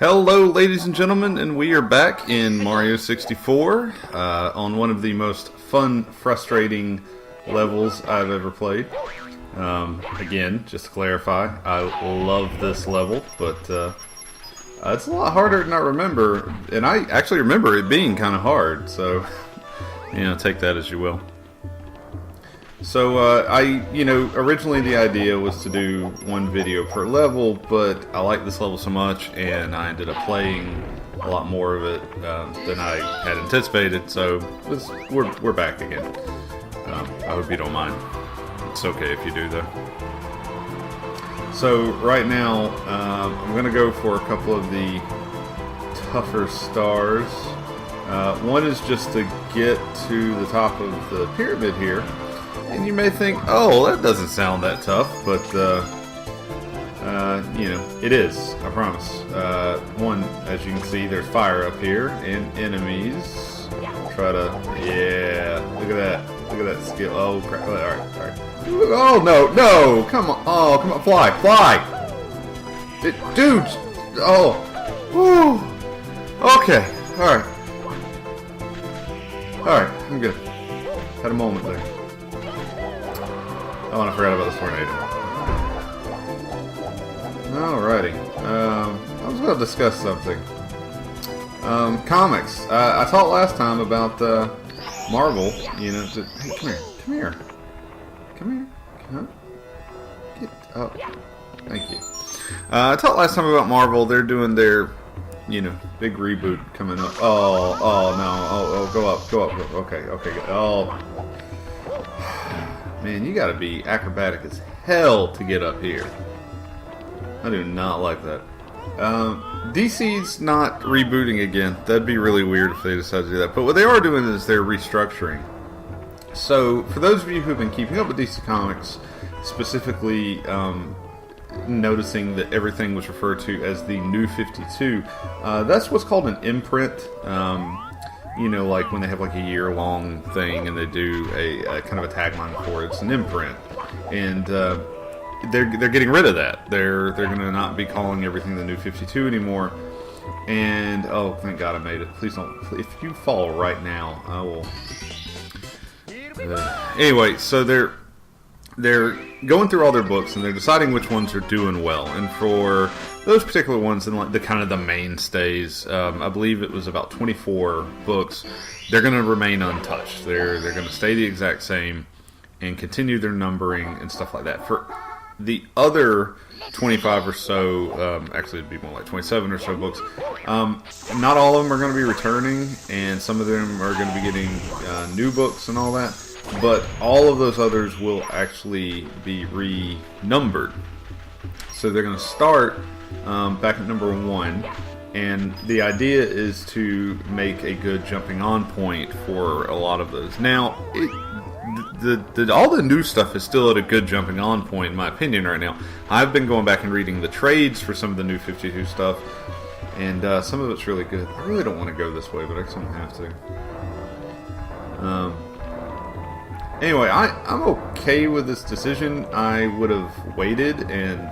Hello, ladies and gentlemen, and we are back in Mario 64 on one of the most fun, frustrating levels I've ever played. Again, just to clarify, I love this level, but it's a lot harder than I remember, and I actually remember it being kind of hard, so, take that as you will. So, originally the idea was to do one video per level, but I like this level so much, and I ended up playing a lot more of it than I had anticipated, so we're back again. I hope you don't mind. It's okay if you do, though. So, right now, I'm going to go for a couple of the tougher stars. One is just to get to the top of the pyramid here. And you may think, oh, that doesn't sound that tough, but, it is, I promise. One, as you can see, there's fire up here, and enemies. Try to, look at that skill. Oh, crap, alright. Oh, no, come on, fly! Dude, whew. Okay, alright, I'm good. Had a moment there. Oh, and I forgot about the tornado. Alrighty. I was going to discuss something. Comics. I talked last time about Marvel. Hey, come here. Get up. Thank you. I talked last time about Marvel. They're doing their, big reboot coming up. Oh no. Go up. Okay. Oh. Man, you gotta be acrobatic as hell to get up here. I do not like that. DC's not rebooting again. That'd be really weird if they decided to do that. But what they are doing is they're restructuring. So, for those of you who've been keeping up with DC Comics, specifically noticing that everything was referred to as the New 52, that's what's called an imprint. Like when they have like a year-long thing and they do a kind of a tagline for it, it's an imprint, and they're getting rid of that. They're going to not be calling everything the New 52 anymore. And oh, thank God I made it. Please don't. If you fall right now, I will. Anyway, so they're going through all their books and they're deciding which ones are doing well. And for those particular ones and like the kind of the mainstays, I believe it was about 24 books. They're going to remain untouched. They're going to stay the exact same and continue their numbering and stuff like that. For the other 25 or so, actually it'd be more like 27 or so books, not all of them are going to be returning, and some of them are going to be getting new books and all that. But all of those others will actually be renumbered. So they're going to start back at number 1, and the idea is to make a good jumping on point for a lot of those. Now, all the new stuff is still at a good jumping on point, in my opinion, right now. I've been going back and reading the trades for some of the New 52 stuff, and some of it's really good. I really don't want to go this way, but I just don't have to. Anyway, I'm okay with this decision. I would have waited, and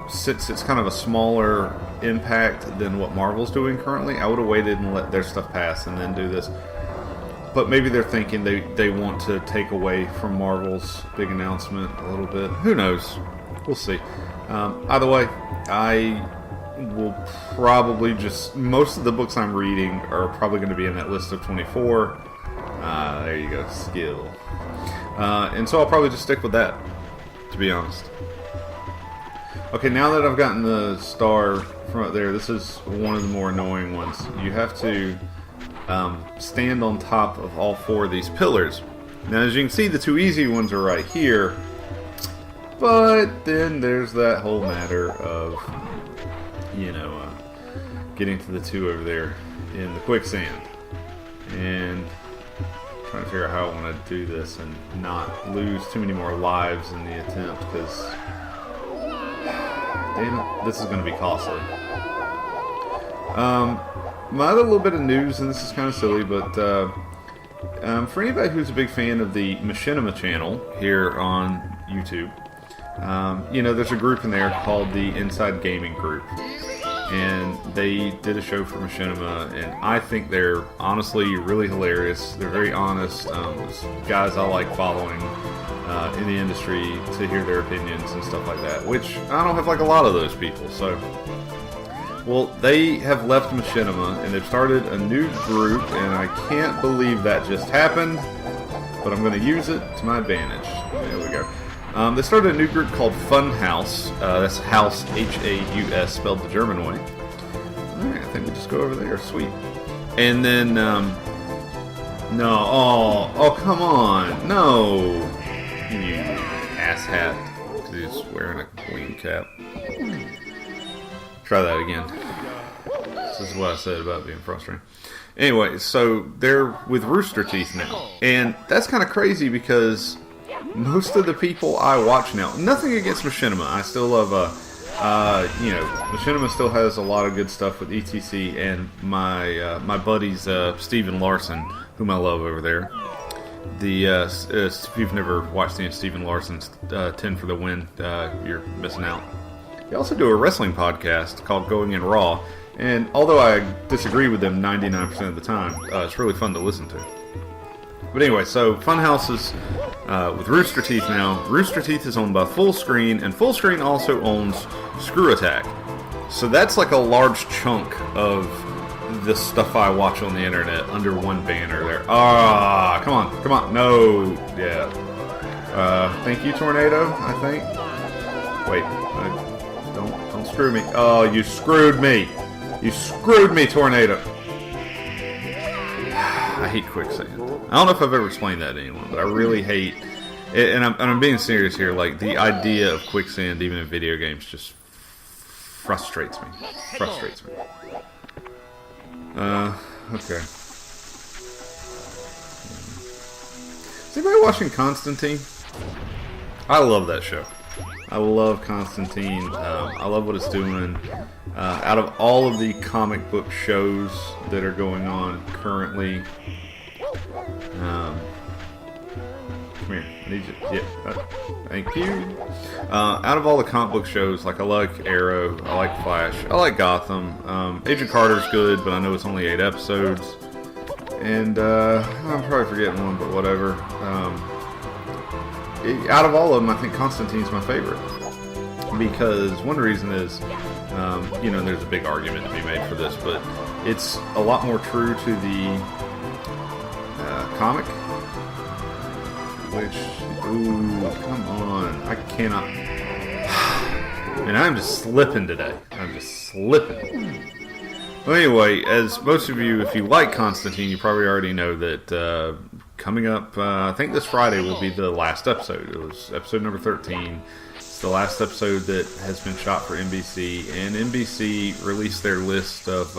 since it's kind of a smaller impact than what Marvel's doing currently, I would have waited and let their stuff pass and then do this. But maybe they're thinking they want to take away from Marvel's big announcement a little bit. Who knows? We'll see. Either way, I will probably just... Most of the books I'm reading are probably going to be in that list of 24. There you go, skill. And so I'll probably just stick with that, to be honest. Okay, now that I've gotten the star from up there, this is one of the more annoying ones. You have to stand on top of all 4 of these pillars. Now, as you can see, the 2 easy ones are right here. But then there's that whole matter of, getting to the 2 over there in the quicksand. And trying to figure out how I want to do this and not lose too many more lives in the attempt, because damn it, this is going to be costly. My other little bit of news, and this is kind of silly, but for anybody who's a big fan of the Machinima channel here on YouTube, there's a group in there called the Inside Gaming Group. and they did a show for Machinima, and I think they're honestly really hilarious. They're very honest. Guys I like following in the industry to hear their opinions and stuff like that, which I don't have like a lot of those people. So, well, they have left Machinima and they've started a new group, and I can't believe that just happened, but I'm going to use it to my advantage. There we go. They started a new group called Funhaus. That's House, H-A-U-S, spelled the German way. Alright, I think we'll just go over there. Sweet. And then, no. Oh, come on. No. You asshat. Because he's wearing a queen cap. Try that again. This is what I said about being frustrating. Anyway, so they're with Rooster Teeth now. And that's kind of crazy because most of the people I watch now, nothing against Machinima. I still love, Machinima still has a lot of good stuff with ETC and my buddies, Steven Larson, whom I love over there. If you've never watched any of Steven Larson's 10 for the Win, you're missing out. They also do a wrestling podcast called Going in Raw, and although I disagree with them 99% of the time, it's really fun to listen to. But anyway, so Funhaus is with Rooster Teeth now. Rooster Teeth is owned by Full Screen, and Full Screen also owns Screw Attack. So that's like a large chunk of the stuff I watch on the internet under one banner there. Ah, come on, no, yeah. Thank you, Tornado, I think. Wait, don't screw me. Oh, you screwed me. You screwed me, Tornado. I hate quicksand. I don't know if I've ever explained that to anyone, but I really hate it, and I'm being serious here. Like, the idea of quicksand, even in video games, just frustrates me. Okay. Is anybody watching Constantine? I love that show. I love Constantine. I love what it's doing. Out of all of the comic book shows that are going on currently, come here. I need you. Yeah. Thank you. Out of all the comic book shows, like, I like Arrow, I like Flash, I like Gotham. Agent Carter's good, but I know it's only 8 episodes. And I'm probably forgetting one, but whatever. Out of all of them, I think Constantine's my favorite. Because one reason is, there's a big argument to be made for this, but it's a lot more true to the comic. Which, ooh, come on. I cannot. And I'm just slipping today. Well, anyway, as most of you, if you like Constantine, you probably already know that coming up, I think this Friday will be the last episode. It was episode number 13. It's the last episode that has been shot for NBC, and NBC released their list of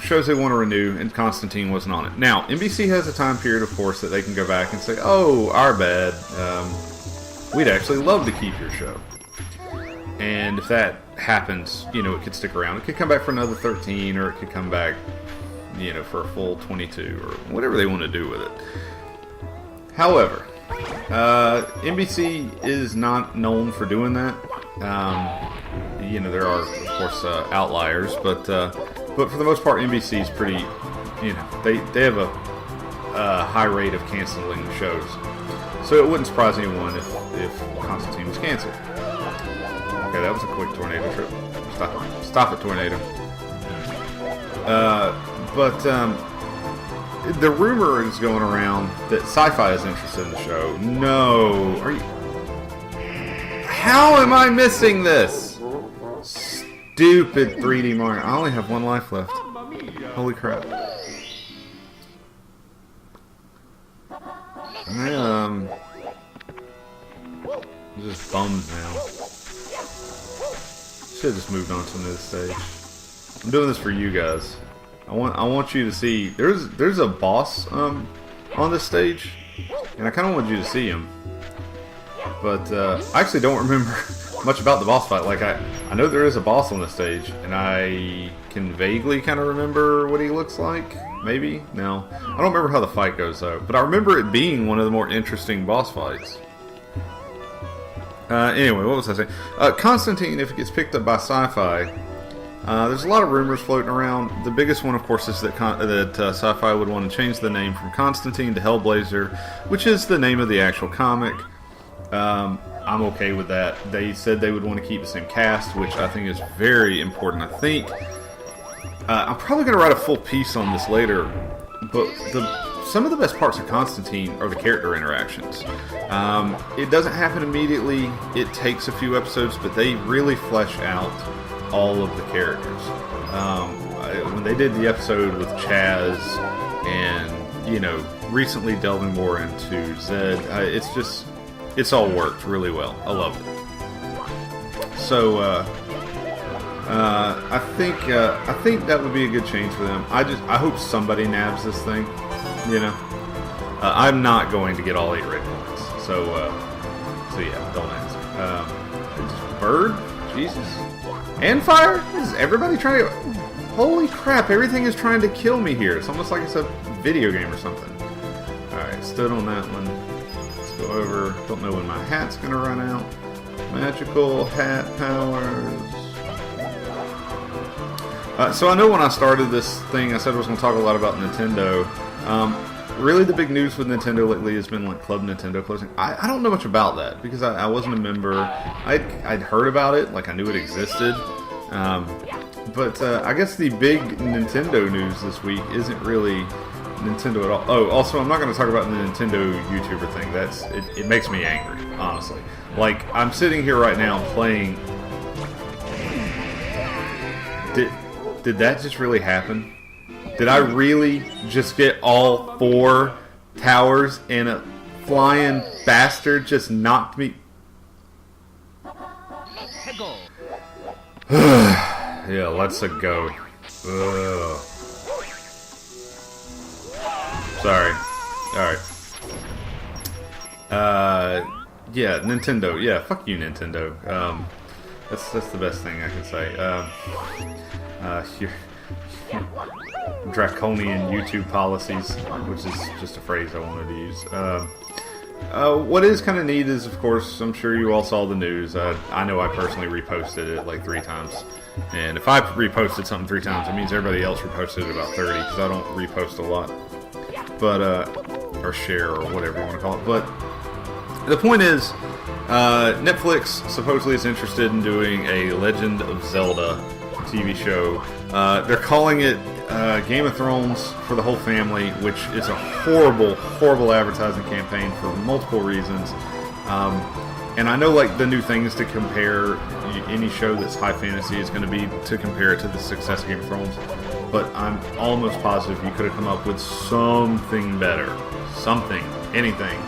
shows they want to renew, and Constantine wasn't on it. Now, NBC has a time period, of course, that they can go back and say, oh, our bad. We'd actually love to keep your show. And if that happens, it could stick around. It could come back for another 13, or it could come back, for a full 22, or whatever they want to do with it. However, NBC is not known for doing that. There are, of course, outliers, but for the most part, NBC is pretty, they have a high rate of canceling shows. So it wouldn't surprise anyone if Constantine was canceled. Okay, that was a quick tornado trip. Stop it, tornado. But the rumor is going around that Sci-Fi is interested in the show. No, are you? How am I missing this? Stupid 3D Mario. I only have one life left. Holy crap. I'm just bummed now. Should have just moved on to another stage. I'm doing this for you guys. I want you to see. There's a boss on this stage, and I kind of want you to see him. But I actually don't remember much about the boss fight. Like, I know there is a boss on the stage, and I can vaguely kind of remember what he looks like. Maybe? No. I don't remember how the fight goes, though. But I remember it being one of the more interesting boss fights. Anyway, what was I saying? Constantine, if it gets picked up by Sci-Fi, there's a lot of rumors floating around. The biggest one, of course, is that Sci-Fi would want to change the name from Constantine to Hellblazer, which is the name of the actual comic. I'm okay with that. They said they would want to keep the same cast, which I think is very important. I think I'm probably going to write a full piece on this later, but some of the best parts of Constantine are the character interactions. It doesn't happen immediately. It takes a few episodes, but they really flesh out all of the characters. When they did the episode with Chaz and, recently delving more into Zed, it's all worked really well. I love it. So, I think that would be a good change for them. I hope somebody nabs this thing. I'm not going to get all 8 red points. So yeah, don't answer. Bird? Jesus. And fire? Is everybody trying to... Holy crap, everything is trying to kill me here. It's almost like it's a video game or something. Alright, stood on that one. Let's go over. Don't know when my hat's going to run out. Magical hat powers. So I know when I started this thing, I said I was going to talk a lot about Nintendo. Really, the big news with Nintendo lately has been like Club Nintendo closing. I don't know much about that because I wasn't a member. I'd heard about it, like I knew it existed. But I guess the big Nintendo news this week isn't really Nintendo at all. Oh, also, I'm not going to talk about the Nintendo YouTuber thing. It makes me angry, honestly. Like, I'm sitting here right now playing... Did that just really happen? Did I really just get all 4 towers and a flying bastard just knocked me? Yeah, let's go. Ugh. Sorry. Alright. Yeah, Nintendo. Yeah, fuck you, Nintendo. That's the best thing I can say. Your draconian YouTube policies, which is just a phrase I wanted to use. What is kind of neat is, of course, I'm sure you all saw the news. I know I personally reposted it like 3 times. And if I reposted something 3 times, it means everybody else reposted it about 30, because I don't repost a lot. But, or share, or whatever you want to call it. But the point is, Netflix supposedly is interested in doing a Legend of Zelda TV show. They're calling it Game of Thrones for the whole family, which is a horrible, horrible advertising campaign for multiple reasons. And I know, like, the new things to compare any show that's high fantasy is going to be to compare it to the success of Game of Thrones. But I'm almost positive you could have come up with something better. Something. Anything.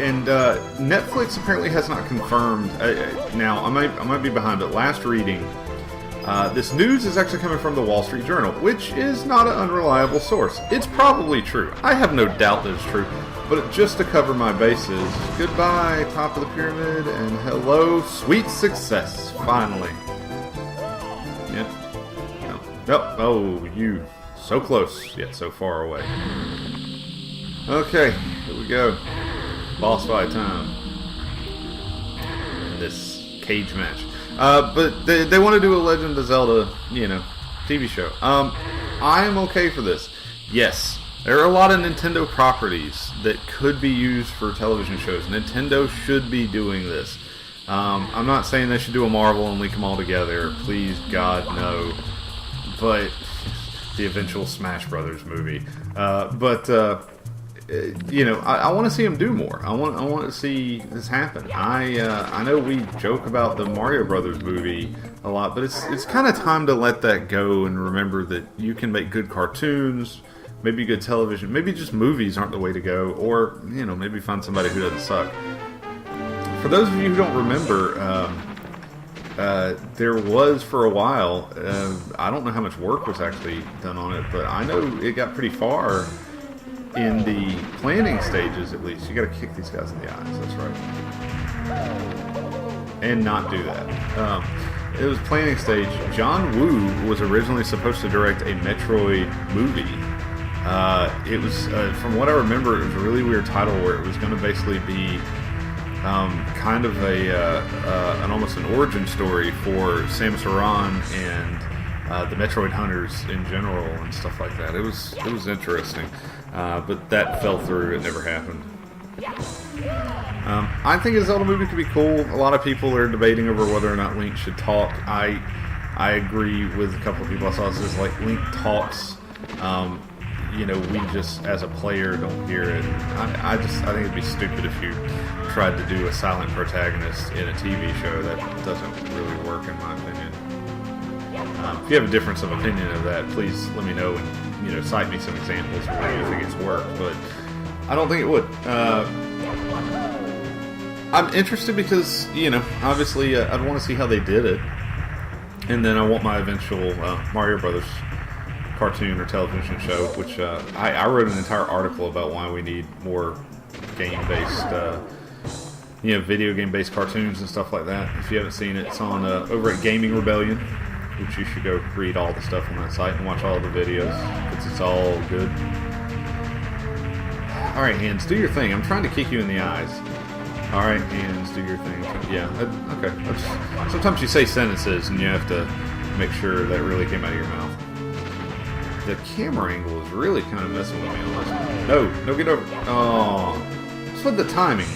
And Netflix apparently has not confirmed. Now, I might be behind, but last reading, this news is actually coming from the Wall Street Journal, which is not an unreliable source. It's probably true. I have no doubt that it's true. But just to cover my bases, goodbye, top of the pyramid, and hello, sweet success, finally. Yep. Yep. Oh, you. So close, yet so far away. Okay, here we go. Boss fight time. This cage match. But they want to do a Legend of Zelda, TV show. I am okay for this. Yes, there are a lot of Nintendo properties that could be used for television shows. Nintendo should be doing this. I'm not saying they should do a Marvel and link them all together. Please, God, no. But the eventual Smash Brothers movie. I want to see them do more. I want to see this happen. I know we joke about the Mario Brothers movie a lot, but it's kind of time to let that go and remember that you can make good cartoons, maybe good television, maybe just movies aren't the way to go, or maybe find somebody who doesn't suck. For those of you who don't remember, there was for a while. I don't know how much work was actually done on it, but I know it got pretty far. In the planning stages, at least, you got to kick these guys in the eyes. That's right, and not do that. It was planning stage. John Woo was originally supposed to direct a Metroid movie, It was, from what I remember, it was a really weird title where it was going to basically be kind of an almost an origin story for Samus Aran and the Metroid hunters in general and stuff like that. It was interesting, but that fell through. It never happened. I think a Zelda movie could be cool. A lot of people are debating over whether or not Link should talk. I agree with a couple of people I saw. It says like Link talks. We just as a player don't hear it. I think it'd be stupid if you tried to do a silent protagonist in a TV show. That doesn't really work, in my opinion. If you have a difference of opinion of that, please let me know and cite me some examples where you think it's worked. But I don't think it would. I'm interested because obviously I'd want to see how they did it, and then I want my eventual Mario Brothers cartoon or television show, which I wrote an entire article about why we need more game-based, video game-based cartoons and stuff like that. If you haven't seen it, it's on over at Gaming Rebellion, which you should go read all the stuff on that site and watch all the videos, because it's all good. Alright, hands, do your thing. I'm trying to kick you in the eyes. Alright, hands, do your thing. Yeah, okay. Sometimes you say sentences and you have to make sure that really came out of your mouth. The camera angle is really kind of messing with me on this one. No, get over. Oh, what's with the timing?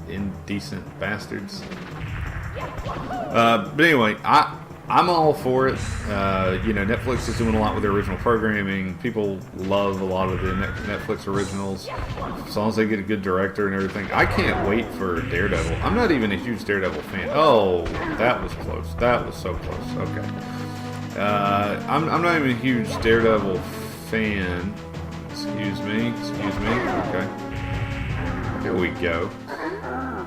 Indecent bastards. But anyway, I'm all for it. Netflix is doing a lot with their original programming. People love a lot of the Netflix originals, as long as they get a good director and everything. I can't wait for Daredevil. I'm not even a huge Daredevil fan. Oh, that was close. That was so close. Okay. I'm not even a huge Daredevil fan. Excuse me. Okay. Here we go.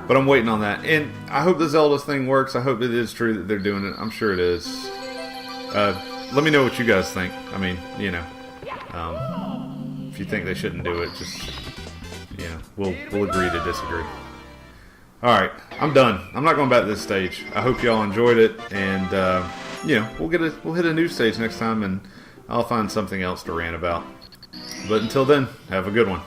But I'm waiting on that. And I hope the Zelda thing works. I hope it is true that they're doing it. I'm sure it is. Let me know what you guys think. I mean, if you think they shouldn't do it, just, we'll agree to disagree. Alright, I'm done. I'm not going back to this stage. I hope y'all enjoyed it, and we'll hit a new stage next time, and I'll find something else to rant about. But until then, have a good one.